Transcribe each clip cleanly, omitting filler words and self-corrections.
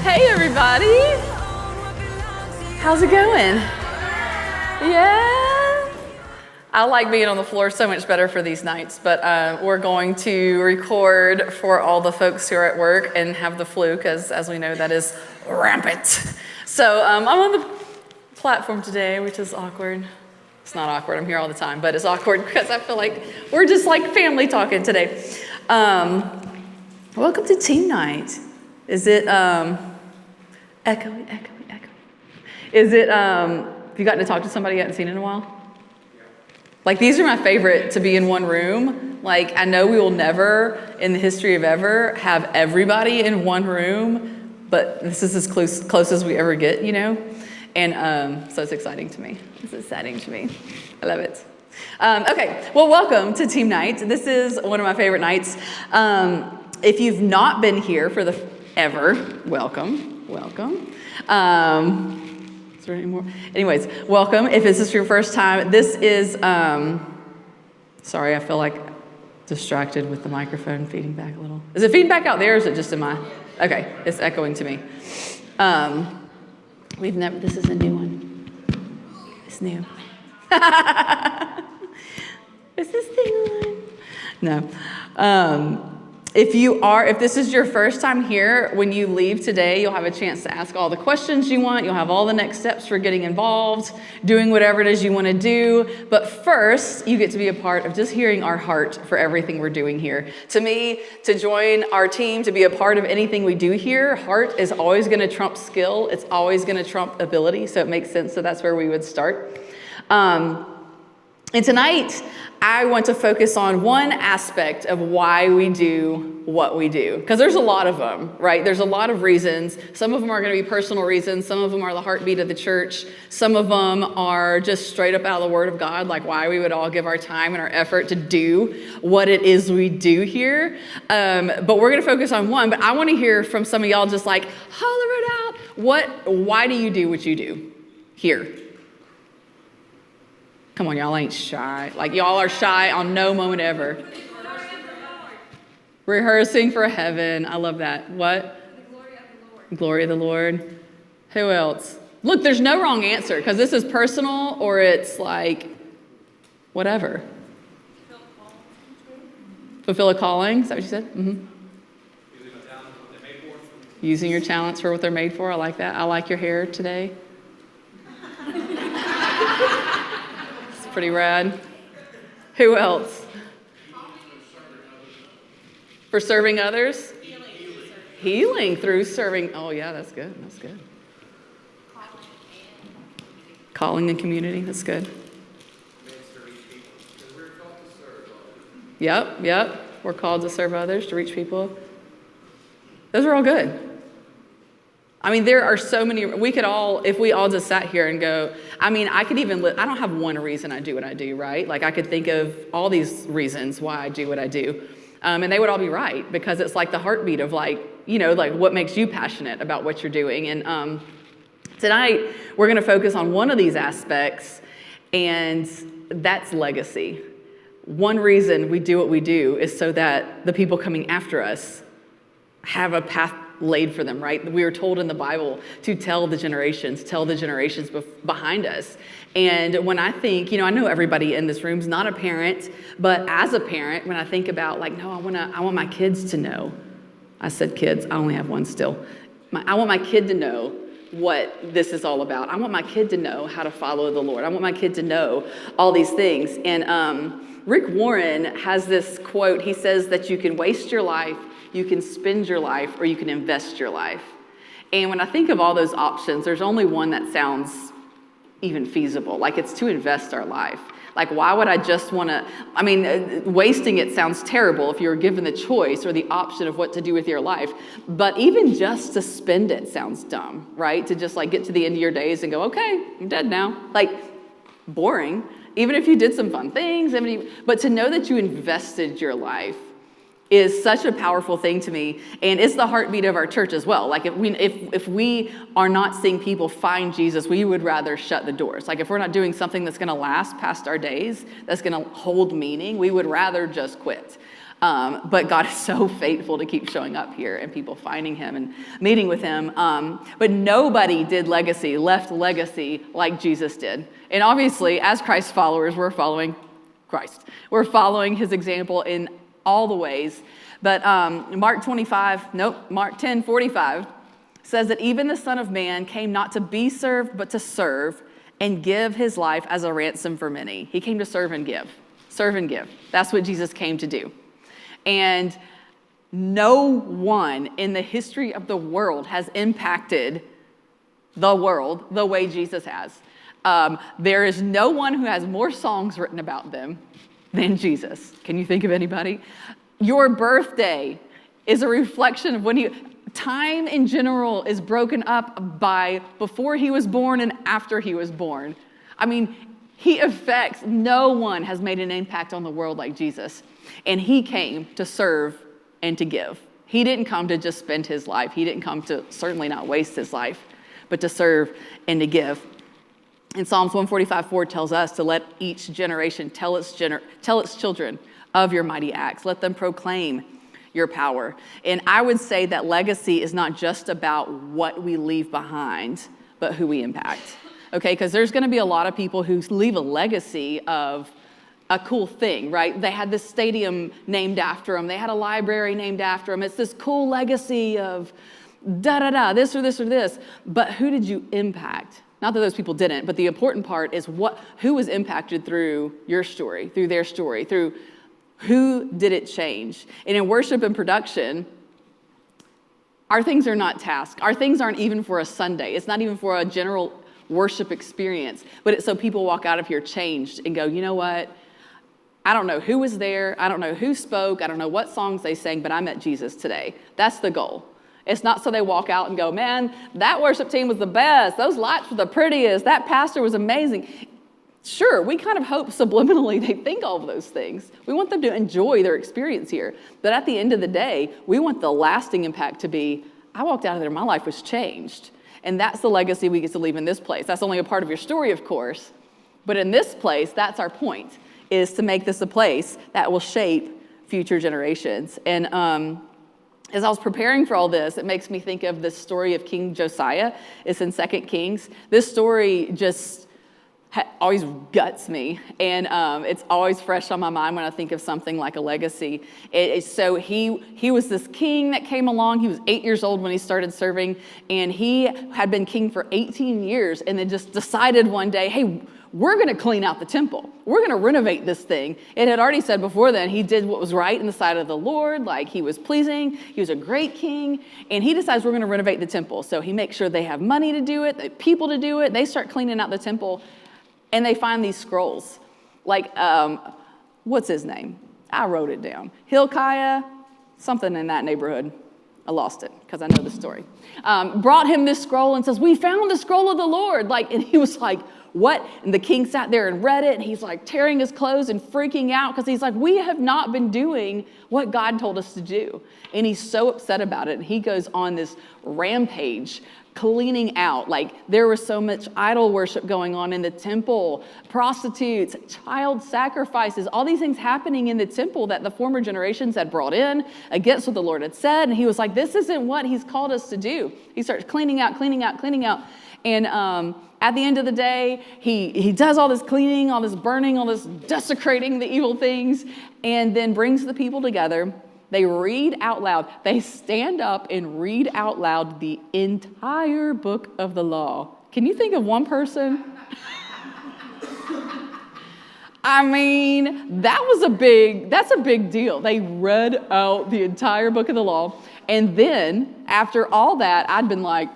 Hey everybody! How's it going? Yeah? I like being on the floor so much better for these nights, but we're going to record for all the folks who are at work and have the flu, because as we know, that is rampant. So I'm on the platform today, which is awkward. It's not awkward, I'm here all the time, but it's awkward because I feel like we're just like family talking today. Welcome to team night. Is it, echoing? Is it, have you gotten to talk to somebody you haven't seen in a while? Like, these are my favorite, to be in one room. Like, I know we will never, in the history of ever, have everybody in one room, but this is as close as we ever get, you know? And so it's exciting to me. It's exciting to me. I love it. Okay, well, welcome to team night. This is one of my favorite nights. If you've not been here for ever, welcome. Is there any more? Anyways, welcome. If this is your first time, this is, sorry, I feel like distracted with the microphone feeding back a little. Is it feeding back out there, or is it just in my, okay, it's echoing to me. This is a new one. It's new. Is this thing on? No. If this is your first time here, when you leave today, you'll have a chance to ask all the questions you want. You'll have all the next steps for getting involved, doing whatever it is you want to do. But first, you get to be a part of just hearing our heart for everything we're doing here. To me, to join our team, to be a part of anything we do here, heart is always going to trump skill. It's always going to trump ability. So it makes sense. So that's where we would start. And tonight, I want to focus on one aspect of why we do what we do. Because there's a lot of them, right? There's a lot of reasons. Some of them are going to be personal reasons. Some of them are the heartbeat of the church. Some of them are just straight up out of the Word of God, like why we would all give our time and our effort to do what it is we do here. But we're going to focus on one. But I want to hear from some of y'all just like, holler it out. Why do you do what you do here? Come on, y'all ain't shy. Like, y'all are shy on no moment ever. Rehearsing for heaven. I love that. What? The glory of the Lord. Glory of the Lord. Who else? Look, there's no wrong answer, because this is personal, or it's like, whatever. Fulfill a calling. Is that what you said? Mm-hmm. Using your talents for what they're made for. I like that. I like your hair today. Pretty rad. Who else? For serving others? Healing through serving. Oh, yeah, that's good. That's good. Calling and community. That's good. Yep. We're called to serve others, to reach people. Those are all good. I mean, there are so many, if we all just sat here and go, I mean, I don't have one reason I do what I do, right? Like, I could think of all these reasons why I do what I do. And they would all be right, because it's like the heartbeat of like what makes you passionate about what you're doing. And tonight, we're going to focus on one of these aspects, and that's legacy. One reason we do what we do is so that the people coming after us have a path laid for them, right? We are told in the Bible to tell the generations behind us. And when I think, I know everybody in this room is not a parent, but as a parent, when I think about like, no, I want my kids to know. I said kids, I only have one still. I want my kid to know what this is all about. I want my kid to know how to follow the Lord. I want my kid to know all these things. And Rick Warren has this quote. He says that you can waste your life, you can spend your life, or you can invest your life. And when I think of all those options, there's only one that sounds even feasible. Like, it's to invest our life. Like, why would I just want to, wasting it sounds terrible if you were given the choice or the option of what to do with your life. But even just to spend it sounds dumb, right? To just like get to the end of your days and go, okay, I'm dead now. Like, boring. Even if you did some fun things, but to know that you invested your life is such a powerful thing to me, and it's the heartbeat of our church as well. Like, if we are not seeing people find Jesus, we would rather shut the doors. Like, if we're not doing something that's going to last past our days, that's going to hold meaning, we would rather just quit. But God is so faithful to keep showing up here and people finding him and meeting with him. But nobody left legacy like Jesus did. And obviously, as Christ followers, we're following Christ. We're following his example in all the ways. But Mark 10:45 says that even the Son of Man came not to be served, but to serve and give his life as a ransom for many. He came to serve and give. Serve and give. That's what Jesus came to do. And no one in the history of the world has impacted the world the way Jesus has. There is no one who has more songs written about them than Jesus. Can you think of anybody? Your birthday is a reflection of time in general is broken up by before he was born and after he was born. I mean, no one has made an impact on the world like Jesus. And he came to serve and to give. He didn't come to just spend his life. He didn't come to certainly not waste his life, but to serve and to give. And Psalms 145:4 tells us to let each generation tell its children of your mighty acts. Let them proclaim your power. And I would say that legacy is not just about what we leave behind, but who we impact. Okay, because there's going to be a lot of people who leave a legacy of a cool thing, right? They had this stadium named after them. They had a library named after them. It's this cool legacy of da-da-da, this or this or this. But who did you impact? Not that those people didn't, but the important part is who was impacted through your story, through their story, through who did it change? And in worship and production, our things are not tasks. Our things aren't even for a Sunday. It's not even for a general worship experience. But it's so people walk out of here changed and go, you know what? I don't know who was there. I don't know who spoke. I don't know what songs they sang, but I met Jesus today. That's the goal. It's not so they walk out and go, man, that worship team was the best. Those lights were the prettiest. That pastor was amazing. Sure, we kind of hope subliminally they think all of those things. We want them to enjoy their experience here. But at the end of the day, we want the lasting impact to be, I walked out of there, my life was changed. And that's the legacy we get to leave in this place. That's only a part of your story, of course. But in this place, that's our point, is to make this a place that will shape future generations. And as I was preparing for all this, it makes me think of the story of King Josiah. It's in 2 Kings. This story just always guts me, and it's always fresh on my mind when I think of something like a legacy. So he was this king that came along. He was 8 years old when he started serving, and he had been king for 18 years, and then just decided one day, hey, we're going to clean out the temple. We're going to renovate this thing. It had already said before then he did what was right in the sight of the Lord, like he was pleasing. He was a great king, and he decides we're going to renovate the temple. So he makes sure they have money to do it, they have people to do it. They start cleaning out the temple. And they find these scrolls, like, what's his name? I wrote it down. Hilkiah, something in that neighborhood. I lost it because I know the story. Brought him this scroll and says, we found the scroll of the Lord. And he was like, what? And the king sat there and read it, and he's like tearing his clothes and freaking out because he's like, we have not been doing what God told us to do. And he's so upset about it. And he goes on this rampage cleaning out. There was so much idol worship going on in the temple, prostitutes, child sacrifices, all these things happening in the temple that the former generations had brought in against what the Lord had said. And he was like, this isn't what he's called us to do. He starts cleaning out. And at the end of the day, he does all this cleaning, all this burning, all this desecrating the evil things, and then brings the people together. They read out loud. They stand up and read out loud the entire book of the law. Can you think of one person? I mean, that's a big deal. They read out the entire book of the law. And then after all that, I'd been like,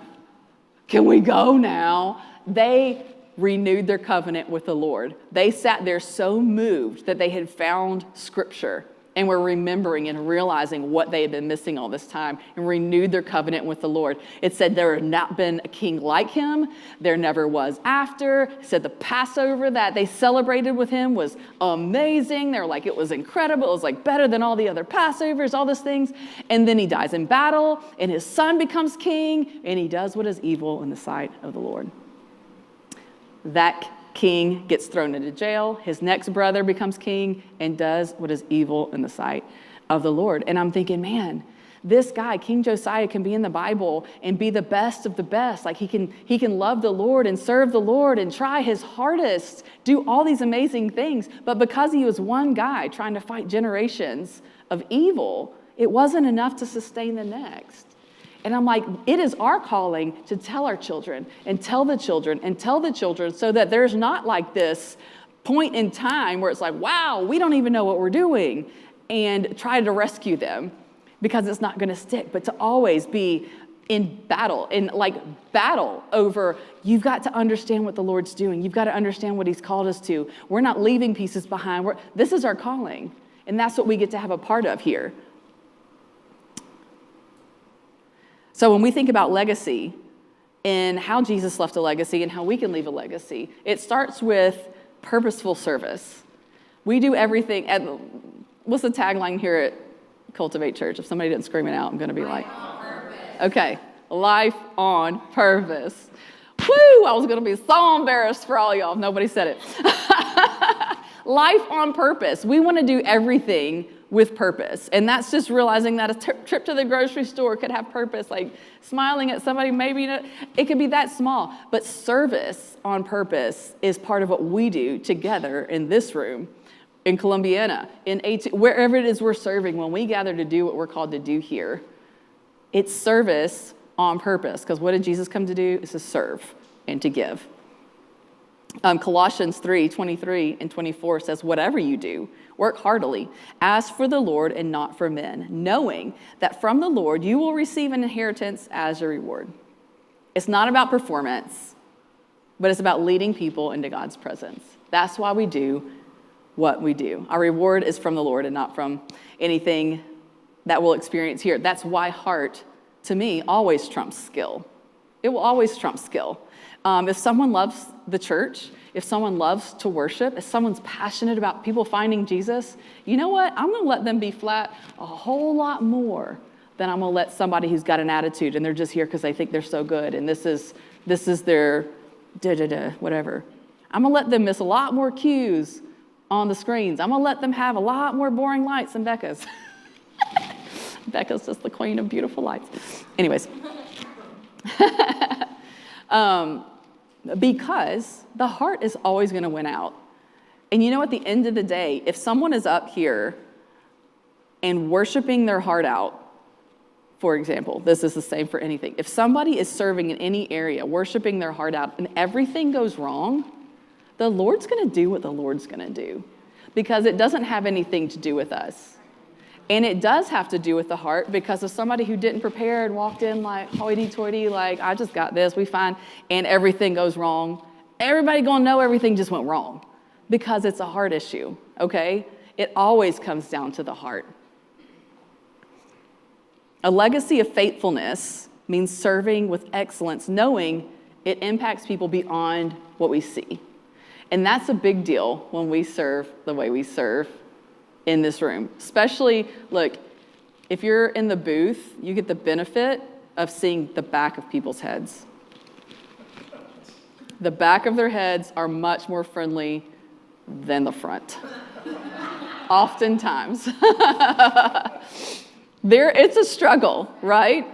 can we go now? They renewed their covenant with the Lord. They sat there so moved that they had found scripture and were remembering and realizing what they had been missing all this time, and renewed their covenant with the Lord. It said there had not been a king like him. There never was after. It said the Passover that they celebrated with him was amazing. They were like, it was incredible. It was like better than all the other Passovers, all these things. And then he dies in battle, and his son becomes king, and he does what is evil in the sight of the Lord. That king gets thrown into jail. His next brother becomes king and does what is evil in the sight of the Lord. And I'm thinking, man, this guy, King Josiah, can be in the Bible and be the best of the best. Like he can love the Lord and serve the Lord and try his hardest, do all these amazing things. But because he was one guy trying to fight generations of evil, it wasn't enough to sustain the next. And I'm like, it is our calling to tell our children and tell the children and tell the children so that there's not like this point in time where it's like, wow, we don't even know what we're doing, and try to rescue them. Because it's not going to stick, but to always be in battle over, you've got to understand what the Lord's doing. You've got to understand what he's called us to. We're not leaving pieces behind. This is our calling, and that's what we get to have a part of here. So when we think about legacy and how Jesus left a legacy and how we can leave a legacy, it starts with purposeful service. We do everything. What's the tagline here at Cultivate Church? If somebody didn't scream it out, I'm going to be like, okay, life on purpose. Woo! I was going to be so embarrassed for all y'all if nobody said it. Life on purpose. We want to do everything with purpose. And that's just realizing that a trip to the grocery store could have purpose, like smiling at somebody, maybe it could be that small. But service on purpose is part of what we do together in this room, in Columbiana, in wherever it is we're serving. When we gather to do what we're called to do here, it's service on purpose. Because what did Jesus come to do? It's to serve and to give. Colossians 3:23 and 24 says, whatever you do, work heartily, as for the Lord and not for men, knowing that from the Lord you will receive an inheritance as a reward. It's not about performance, but it's about leading people into God's presence. That's why we do what we do. Our reward is from the Lord and not from anything that we'll experience here. That's why heart, to me, always trumps skill. It will always trump skill. If someone loves the church, if someone loves to worship, if someone's passionate about people finding Jesus, you know what? I'm going to let them be flat a whole lot more than I'm going to let somebody who's got an attitude and they're just here because they think they're so good and this is their whatever. I'm going to let them miss a lot more cues on the screens. I'm going to let them have a lot more boring lights than Becca's. Becca's just the queen of beautiful lights. Anyways. Because the heart is always going to win out. And you know, at the end of the day, if someone is up here and worshiping their heart out, for example, this is the same for anything. If somebody is serving in any area, worshiping their heart out, and everything goes wrong, the Lord's going to do what the Lord's going to do, because it doesn't have anything to do with us. And it does have to do with the heart, because of somebody who didn't prepare and walked in like hoity-toity, like, I just got this, we fine, and everything goes wrong. Everybody going to know everything just went wrong, because it's a heart issue, okay? It always comes down to the heart. A legacy of faithfulness means serving with excellence, knowing it impacts people beyond what we see. And that's a big deal when we serve the way we serve in this room. Especially, look, if you're in the booth, you get the benefit of seeing the back of people's heads. The back of their heads are much more friendly than the front. Oftentimes. It's a struggle, right?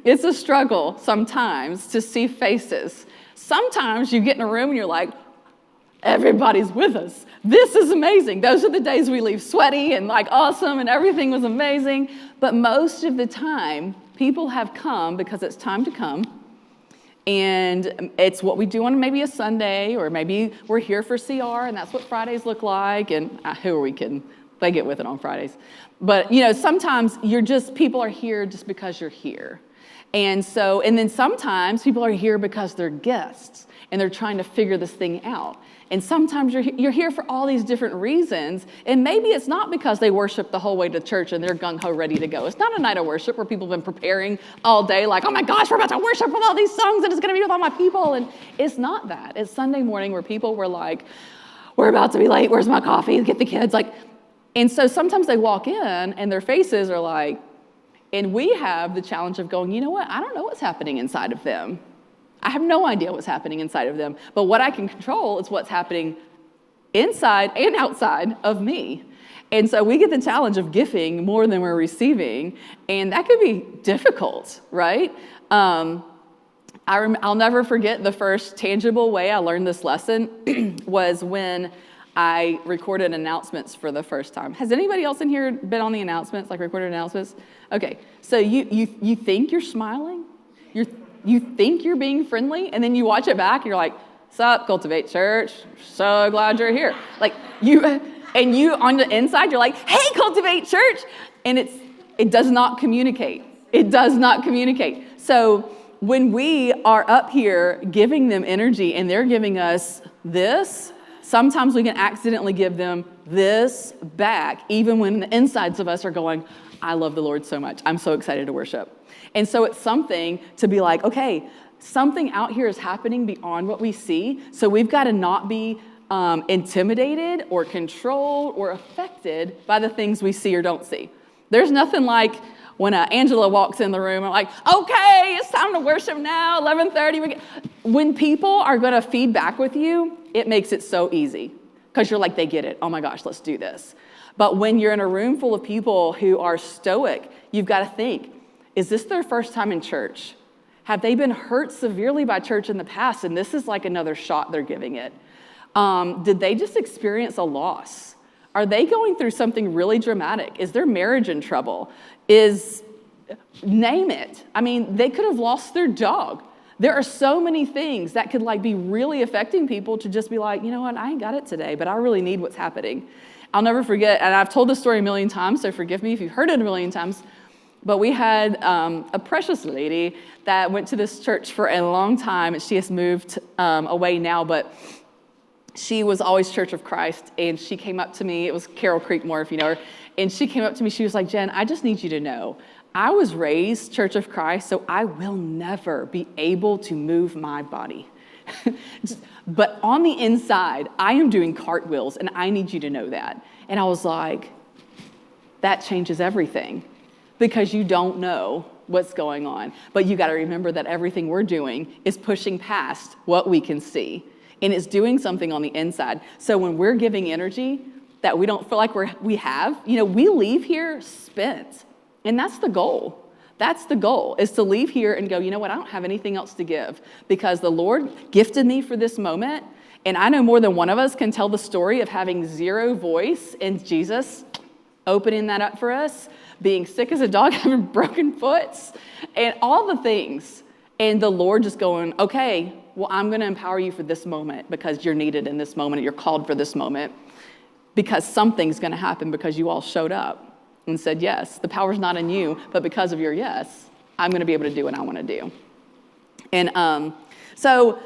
It's a struggle sometimes to see faces. Sometimes you get in a room and you're like, everybody's with us. This is amazing. Those are the days we leave sweaty and like awesome and everything was amazing. But most of the time, people have come because it's time to come. And it's what we do on maybe a Sunday, or maybe we're here for CR and that's what Fridays look like. And who are we kidding? They get with it on Fridays. But, you know, sometimes people are here just because you're here. And then sometimes people are here because they're guests and they're trying to figure this thing out. And sometimes you're here for all these different reasons. And maybe it's not because they worship the whole way to church and they're gung-ho ready to go. It's not a night of worship where people have been preparing all day like, oh my gosh, we're about to worship with all these songs and it's going to be with all my people. And it's not that. It's Sunday morning where people were like, we're about to be late. Where's my coffee? Get the kids. And so sometimes they walk in and their faces are like, and we have the challenge of going, you know what? I don't know what's happening inside of them. I have no idea what's happening inside of them. But what I can control is what's happening inside and outside of me. And so we get the challenge of giving more than we're receiving, and that could be difficult, right? I'll never forget the first tangible way I learned this lesson was when I recorded announcements for the first time. Has anybody else in here been on the announcements, like recorded announcements? Okay, so you think you're smiling, you think you're being friendly, and then you watch it back, and you're like, "Sup, Cultivate Church? So glad you're here." Like you on the inside, you're like, "Hey, Cultivate Church," and it does not communicate. It does not communicate. So when we are up here giving them energy and they're giving us this, sometimes we can accidentally give them this back, even when the insides of us are going, "I love the Lord so much. I'm so excited to worship." And so it's something to be like, okay, something out here is happening beyond what we see. So we've got to not be intimidated or controlled or affected by the things we see or don't see. There's nothing like when Angela walks in the room, I'm like, "Okay, it's time to worship now, 11:30. When people are going to feed back with you, it makes it so easy because you're like, they get it. Oh my gosh, let's do this. But when you're in a room full of people who are stoic, you've got to think, is this their first time in church? Have they been hurt severely by church in the past? And this is like another shot they're giving it. Did they just experience a loss? Are they going through something really dramatic? Is their marriage in trouble? Name it. I mean, they could have lost their dog. There are so many things that could like be really affecting people to just be like, "You know what, I ain't got it today, but I really need what's happening." I'll never forget, and I've told this story a million times, so forgive me if you've heard it a million times, but we had a precious lady that went to this church for a long time, and she has moved away now, but she was always Church of Christ, and she came up to me. It was Carol Creekmore, if you know her. And she came up to me. She was like, "Jen, I just need you to know, I was raised Church of Christ, so I will never be able to move my body. But on the inside, I am doing cartwheels, and I need you to know that." And I was like, that changes everything, because you don't know what's going on. But you got to remember that everything we're doing is pushing past what we can see. And it's doing something on the inside. So when we're giving energy that we don't feel like we have, we leave here spent. And that's the goal. That's the goal, is to leave here and go, "You know what, I don't have anything else to give because the Lord gifted me for this moment." And I know more than one of us can tell the story of having zero voice and Jesus opening that up for us, being sick as a dog, having broken foots, and all the things. And the Lord just going, "Okay, well, I'm going to empower you for this moment because you're needed in this moment. You're called for this moment because something's going to happen because you all showed up and said yes. The power's not in you, but because of your yes, I'm going to be able to do what I want to do." And so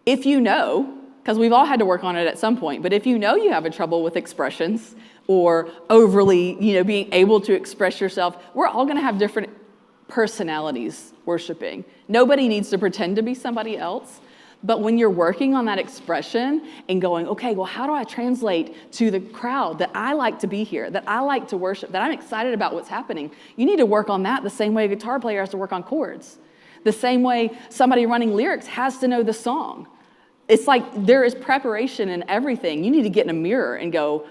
if you know, because we've all had to work on it at some point, but if you know you have a trouble with expressions or overly, being able to express yourself, we're all going to have different personalities worshiping. Nobody needs to pretend to be somebody else. But when you're working on that expression and going, "Okay, well, how do I translate to the crowd that I like to be here, that I like to worship, that I'm excited about what's happening?" You need to work on that the same way a guitar player has to work on chords. The same way somebody running lyrics has to know the song. It's like there is preparation in everything. You need to get in a mirror and go,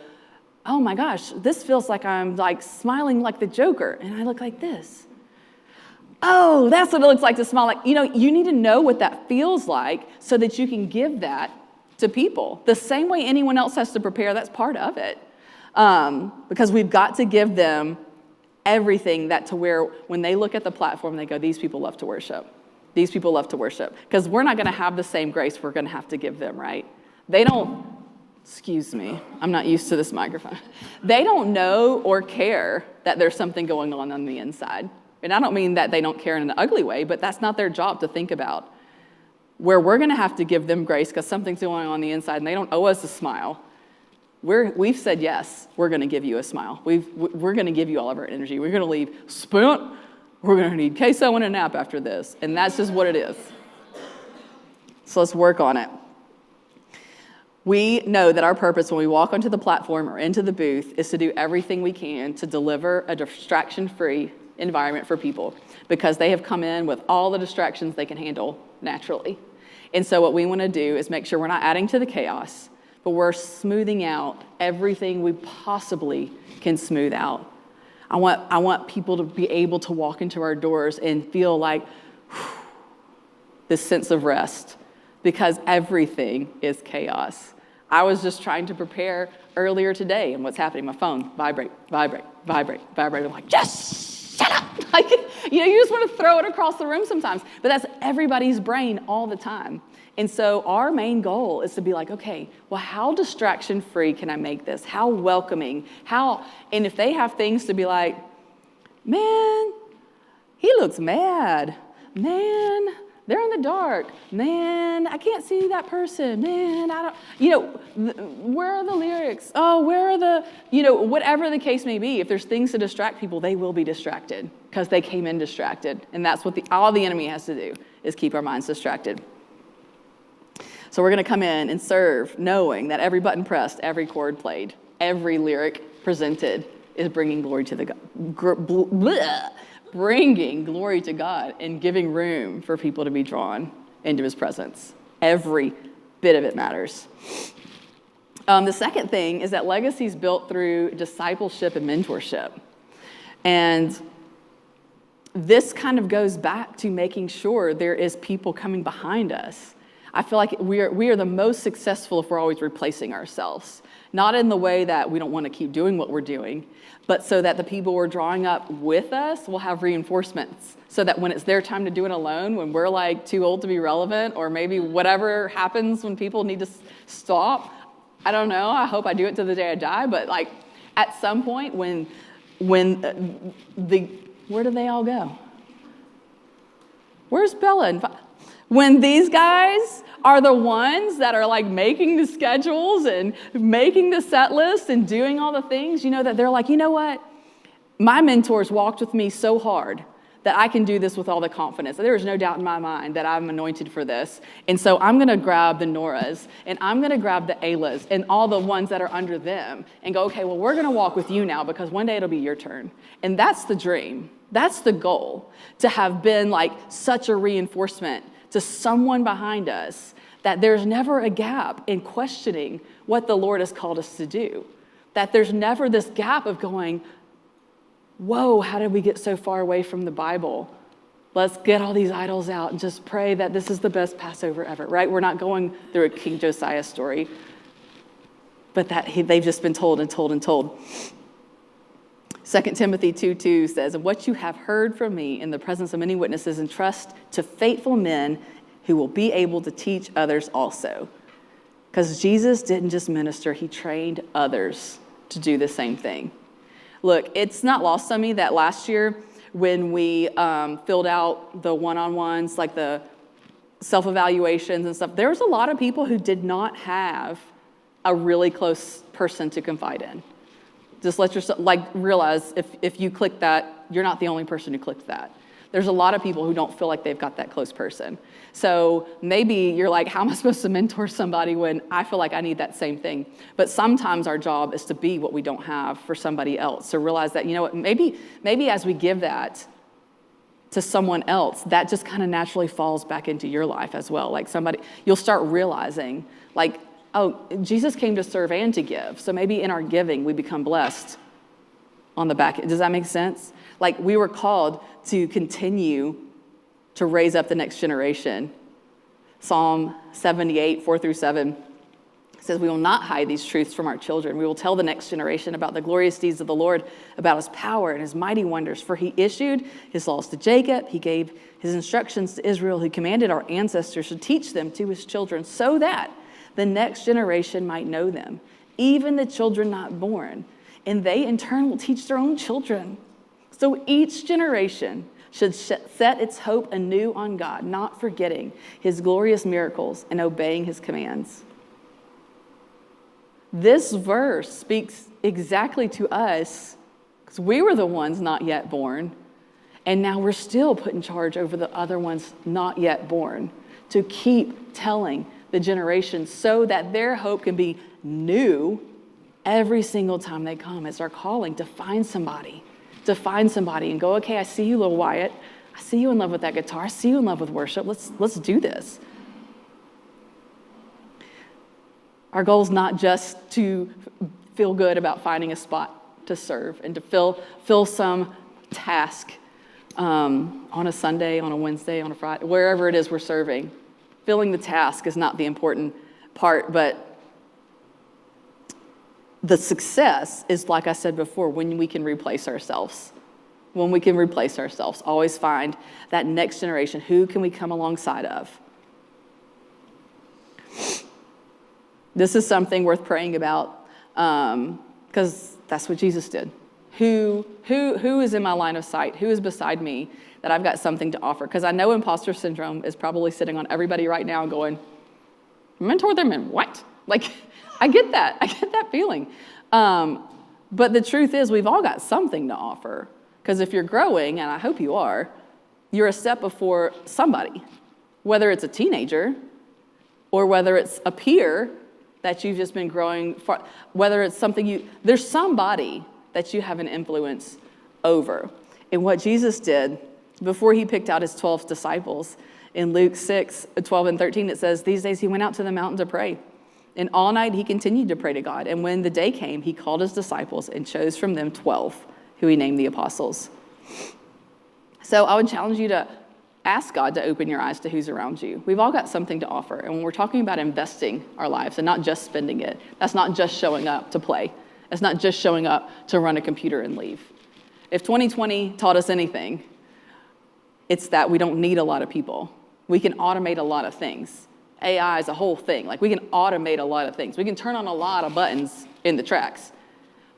"Oh my gosh, this feels like I'm like smiling like the Joker, and I look like this. Oh, that's what it looks like to smile like," you need to know what that feels like so that you can give that to people. The same way anyone else has to prepare, that's part of it. Because we've got to give them everything that to where when they look at the platform, they go, "These people love to worship. These people love to worship." Because we're not going to have the same grace we're going to have to give them, right? They don't, excuse me, I'm not used to this microphone. They don't know or care that there's something going on the inside. And I don't mean that they don't care in an ugly way, but that's not their job to think about. Where we're going to have to give them grace because something's going on the inside and they don't owe us a smile. We've said, yes, we're going to give you a smile. We're going to give you all of our energy. We're going to leave spent. We're going to need queso and a nap after this. And that's just what it is. So let's work on it. We know that our purpose when we walk onto the platform or into the booth is to do everything we can to deliver a distraction-free environment for people because they have come in with all the distractions they can handle naturally. And so what we want to do is make sure we're not adding to the chaos, but we're smoothing out everything we possibly can smooth out. I want people to be able to walk into our doors and feel like this sense of rest, because everything is chaos. I was just trying to prepare earlier today, and what's happening? My phone, vibrate, vibrate, vibrate, vibrate. I'm like, just shut up. Like, you just want to throw it across the room sometimes, but that's everybody's brain all the time. And so our main goal is to be like, okay, well, how distraction-free can I make this? How welcoming? And if they have things to be like, man, he looks mad. Man, they're in the dark. Man, I can't see that person. Man, I don't, where are the lyrics? Oh, where are the, whatever the case may be. If there's things to distract people, they will be distracted because they came in distracted. And that's what all the enemy has to do, is keep our minds distracted. So we're going to come in and serve knowing that every button pressed, every chord played, every lyric presented is bringing glory to bringing glory to God and giving room for people to be drawn into his presence. Every bit of it matters. The second thing is that legacy is built through discipleship and mentorship. And this kind of goes back to making sure there is people coming behind us. I feel like we are the most successful if we're always replacing ourselves. Not in the way that we don't want to keep doing what we're doing, but so that the people we're drawing up with us will have reinforcements. So that when it's their time to do it alone, when we're like too old to be relevant, or maybe whatever happens when people need to stop, I don't know, I hope I do it to the day I die, but like at some point when where do they all go? Where's Bella? When these guys are the ones that are like making the schedules and making the set list and doing all the things, that they're like, you know what? My mentors walked with me so hard that I can do this with all the confidence. There is no doubt in my mind that I'm anointed for this. And so I'm going to grab the Noras and I'm going to grab the Aylas and all the ones that are under them and go, okay, well, we're going to walk with you now because one day it'll be your turn. And that's the dream. That's the goal, to have been like such a reinforcement to someone behind us, that there's never a gap in questioning what the Lord has called us to do. That there's never this gap of going, whoa, how did we get so far away from the Bible? Let's get all these idols out and just pray that this is the best Passover ever, right? We're not going through a King Josiah story, but that they've just been told and told and told. 2 Timothy 2:2 says, "And what you have heard from me in the presence of many witnesses, entrust to faithful men who will be able to teach others also." Because Jesus didn't just minister, he trained others to do the same thing. Look, it's not lost on me that last year when we filled out the one-on-ones, like the self-evaluations and stuff, there was a lot of people who did not have a really close person to confide in. Just let yourself, realize if you click that, you're not the only person who clicked that. There's a lot of people who don't feel like they've got that close person. So maybe you're like, how am I supposed to mentor somebody when I feel like I need that same thing? But sometimes our job is to be what we don't have for somebody else. So realize that, maybe as we give that to someone else, that just kind of naturally falls back into your life as well. Like you'll start realizing, oh, Jesus came to serve and to give. So maybe in our giving, we become blessed on the back end. Does that make sense? Like we were called to continue to raise up the next generation. Psalm 78, 4-7 says, "We will not hide these truths from our children. We will tell the next generation about the glorious deeds of the Lord, about his power and his mighty wonders. For he issued his laws to Jacob. He gave his instructions to Israel, who commanded our ancestors to teach them to his children, so that the next generation might know them, even the children not born. And they in turn will teach their own children." So each generation should set its hope anew on God, not forgetting his glorious miracles and obeying his commands. This verse speaks exactly to us because we were the ones not yet born, and now we're still put in charge over the other ones not yet born to keep telling the generation so that their hope can be new every single time they come. It's our calling to find somebody and go, okay, I see you, little Wyatt. I see you in love with that guitar. I see you in love with worship. Let's do this. Our goal is not just to feel good about finding a spot to serve and to fill some task on a Sunday, on a Wednesday, on a Friday, wherever it is we're serving. Filling the task is not the important part, but the success is, like I said before, when we can replace ourselves. When we can replace ourselves, always find that next generation. Who can we come alongside of? This is something worth praying about because that's what Jesus did. Who is in my line of sight? Who is beside me that I've got something to offer? Because I know imposter syndrome is probably sitting on everybody right now going, mentor them in what? Like, I get that. I get that feeling. But the truth is we've all got something to offer. Because if you're growing, and I hope you are, you're a step before somebody, whether it's a teenager or whether it's a peer that you've just been growing for, whether it's something there's somebody that you have an influence over. And what Jesus did before he picked out his 12 disciples, in Luke 6, 12 and 13, it says, these days he went out to the mountain to pray. And all night he continued to pray to God. And when the day came, he called his disciples and chose from them 12, who he named the apostles. So I would challenge you to ask God to open your eyes to who's around you. We've all got something to offer. And when we're talking about investing our lives and not just spending it, that's not just showing up to play. It's not just showing up to run a computer and leave. If 2020 taught us anything, it's that we don't need a lot of people. We can automate a lot of things. AI is a whole thing. Like, we can automate a lot of things. We can turn on a lot of buttons in the tracks.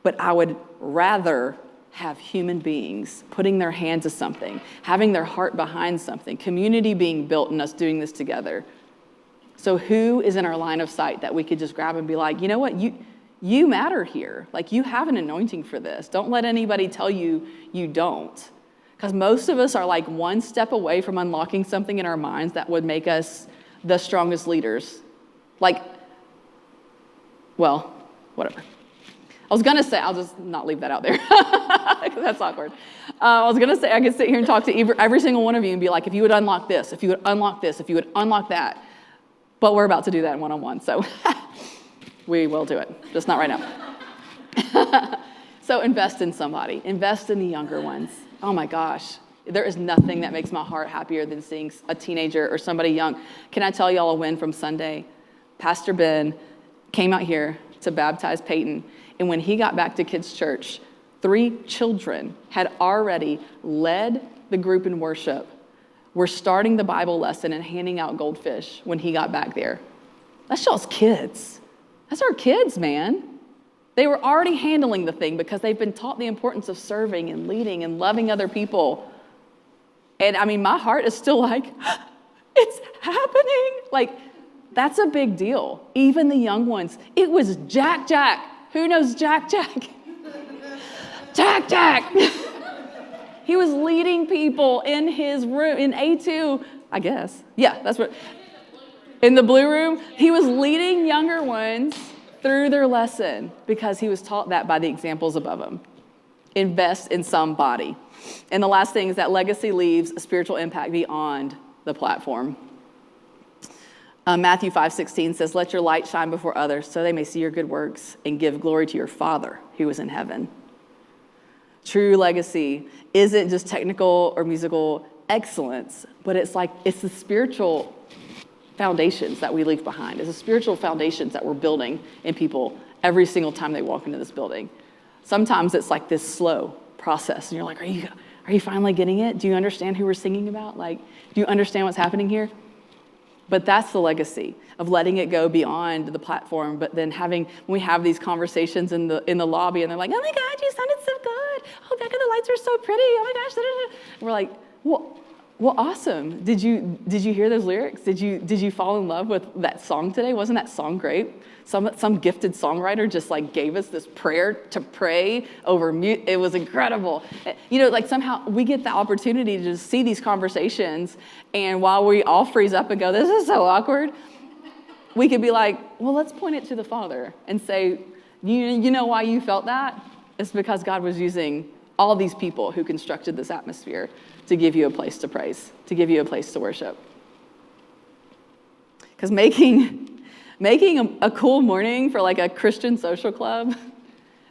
But I would rather have human beings putting their hand to something, having their heart behind something, community being built and us doing this together. So who is in our line of sight that we could just grab and be like, you know what, you matter here. Like, you have an anointing for this. Don't let anybody tell you you don't. Because most of us are like one step away from unlocking something in our minds that would make us the strongest leaders. Like, well, whatever. I was going to say, I'll just not leave that out there. That's awkward. I was going to say, I could sit here and talk to every single one of you and be like, if you would unlock this, if you would unlock this, if you would unlock that. But we're about to do that in one-on-one, so we will do it, just not right now. So invest in somebody. Invest in the younger ones. Oh my gosh. There is nothing that makes my heart happier than seeing a teenager or somebody young. Can I tell y'all a win from Sunday? Pastor Ben came out here to baptize Peyton. And when he got back to kids' church, 3 children had already led the group in worship, were starting the Bible lesson and handing out goldfish when he got back there. That's y'all's kids. That's our kids, man. They were already handling the thing because they've been taught the importance of serving and leading and loving other people. And I mean, my heart is still like, it's happening. Like, that's a big deal. Even the young ones. It was Jack. Who knows Jack? Jack. He was leading people in his room, in A2, I guess. Yeah, that's what. In the blue room, he was leading younger ones through their lesson because he was taught that by the examples above him. Invest in somebody. And the last thing is that legacy leaves a spiritual impact beyond the platform. Matthew 5:16 says, let your light shine before others so they may see your good works and give glory to your Father who is in heaven. True legacy isn't just technical or musical excellence, but it's the spiritual foundations that we leave behind. It's the spiritual foundations that we're building in people every single time they walk into this building. Sometimes it's like this slow process, and you're like, are you finally getting it? Do you understand who we're singing about? Like, do you understand what's happening here? But that's the legacy of letting it go beyond the platform, but then when we have these conversations in the lobby, and they're like, oh my God, you sounded so good. Oh, Becca, the lights are so pretty. Oh my gosh. Da, da, da. And we're like, well, awesome. Did you hear those lyrics? Did you fall in love with that song today? Wasn't that song great? Some gifted songwriter just like gave us this prayer to pray over mute. It was incredible. You know, like somehow we get the opportunity to just see these conversations, and while we all freeze up and go, this is so awkward, we could be like, well, let's point it to the Father and say, you know why you felt that? It's because God was using all these people who constructed this atmosphere to give you a place to praise, to give you a place to worship. Because making Making a cool morning for like a Christian social club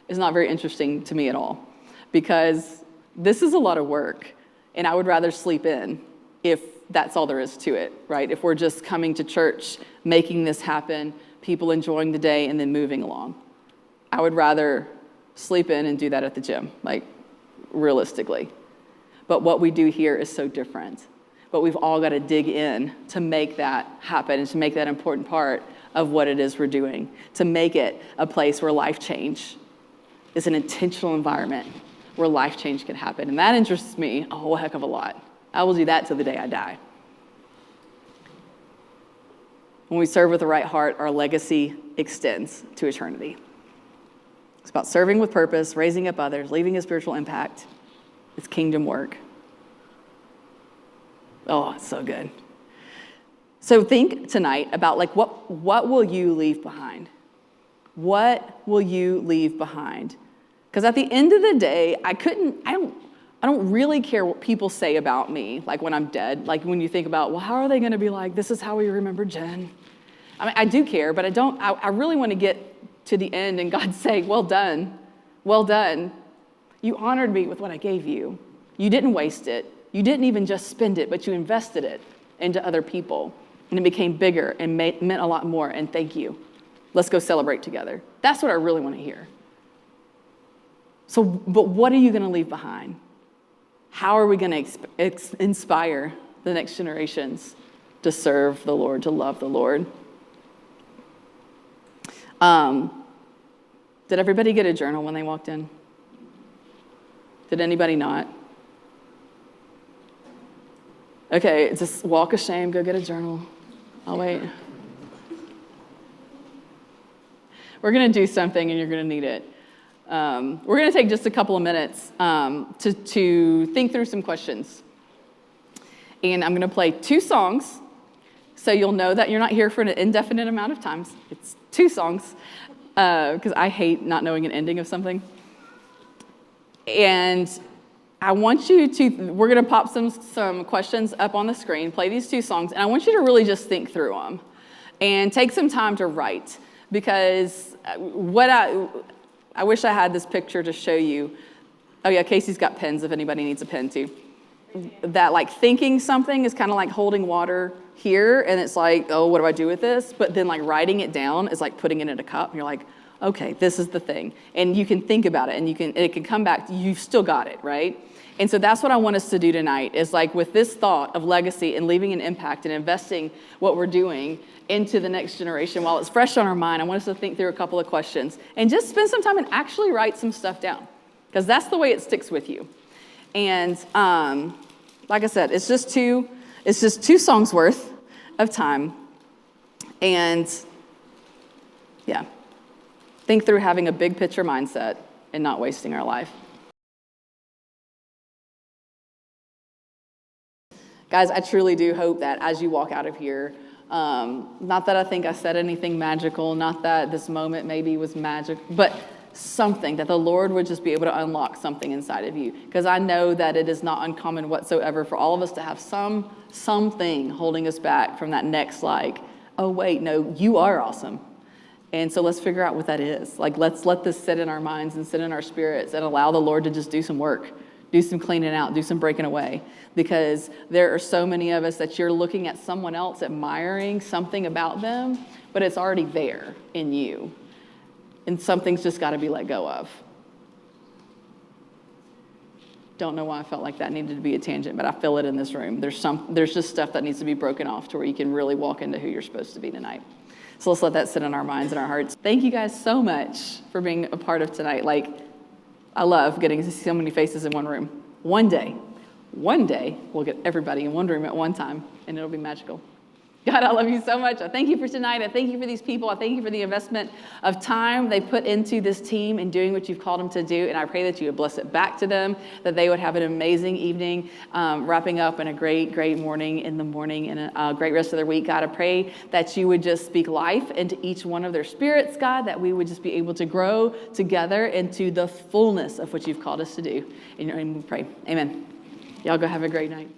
is not very interesting to me at all, because this is a lot of work, and I would rather sleep in if that's all there is to it, right? If we're just coming to church, making this happen, people enjoying the day, and then moving along. I would rather sleep in and do that at the gym, like realistically. But what we do here is so different. But we've all got to dig in to make that happen and to make that important part of what it is we're doing, to make it a place where life change is an intentional environment where life change can happen. And that interests me a whole heck of a lot. I will do that till the day I die. When we serve with the right heart, our legacy extends to eternity. It's about serving with purpose, raising up others, leaving a spiritual impact. It's kingdom work. Oh, it's so good. So think tonight about like what will you leave behind? What will you leave behind? Because at the end of the day, I don't really care what people say about me, like when I'm dead. Like when you think about, well, how are they going to be like, this is how we remember Jen? I mean, I do care, but I really want to get to the end and God say, well done, well done. You honored me with what I gave you. You didn't waste it. You didn't even just spend it, but you invested it into other people. And it became bigger and meant a lot more, and thank you. Let's go celebrate together. That's what I really want to hear. So, but what are you going to leave behind? How are we going to inspire the next generations to serve the Lord, to love the Lord? Did everybody get a journal when they walked in? Did anybody not? Okay, just walk of shame, go get a journal. I'll wait. We're going to do something, and you're going to need it. We're going to take just a couple of minutes to think through some questions. And I'm going to play 2 songs, so you'll know that you're not here for an indefinite amount of times. It's 2 songs, because I hate not knowing an ending of something. And I want you to, we're going to pop some questions up on the screen, play these 2 songs, and I want you to really just think through them and take some time to write, because I wish I had this picture to show you. Oh yeah, Casey's got pens if anybody needs a pen too. That like thinking something is kind of like holding water here, and it's like, oh, what do I do with this? But then like writing it down is like putting it in a cup, and you're like, okay, this is the thing. And you can think about it, and it can come back, you've still got it, right? And so that's what I want us to do tonight, is like with this thought of legacy and leaving an impact and investing what we're doing into the next generation while it's fresh on our mind. I want us to think through a couple of questions and just spend some time and actually write some stuff down, because that's the way it sticks with you. And like I said, it's just two songs worth of time. And yeah, think through having a big picture mindset and not wasting our life. Guys, I truly do hope that as you walk out of here, not that I think I said anything magical, not that this moment maybe was magic, but something that the Lord would just be able to unlock something inside of you. Because I know that it is not uncommon whatsoever for all of us to have something holding us back from that next, like, oh wait, no, you are awesome. And so let's figure out what that is. Like, let's let this sit in our minds and sit in our spirits and allow the Lord to just do some work. Do some cleaning out, do some breaking away, because there are so many of us that you're looking at someone else, admiring something about them, but it's already there in you, and something's just got to be let go of. Don't know why I felt like that needed to be a tangent, but I feel it in this room. There's just stuff that needs to be broken off to where you can really walk into who you're supposed to be tonight. So let's let that sit in our minds and our hearts. Thank you guys so much for being a part of tonight. I love getting to see so many faces in one room. One day, we'll get everybody in one room at one time, and it'll be magical. God, I love you so much. I thank you for tonight. I thank you for these people. I thank you for the investment of time they put into this team and doing what you've called them to do. And I pray that you would bless it back to them, that they would have an amazing evening, wrapping up in a great, great morning in the morning and a great rest of their week. God, I pray that you would just speak life into each one of their spirits, God, that we would just be able to grow together into the fullness of what you've called us to do. In your name we pray. Amen. Y'all go have a great night.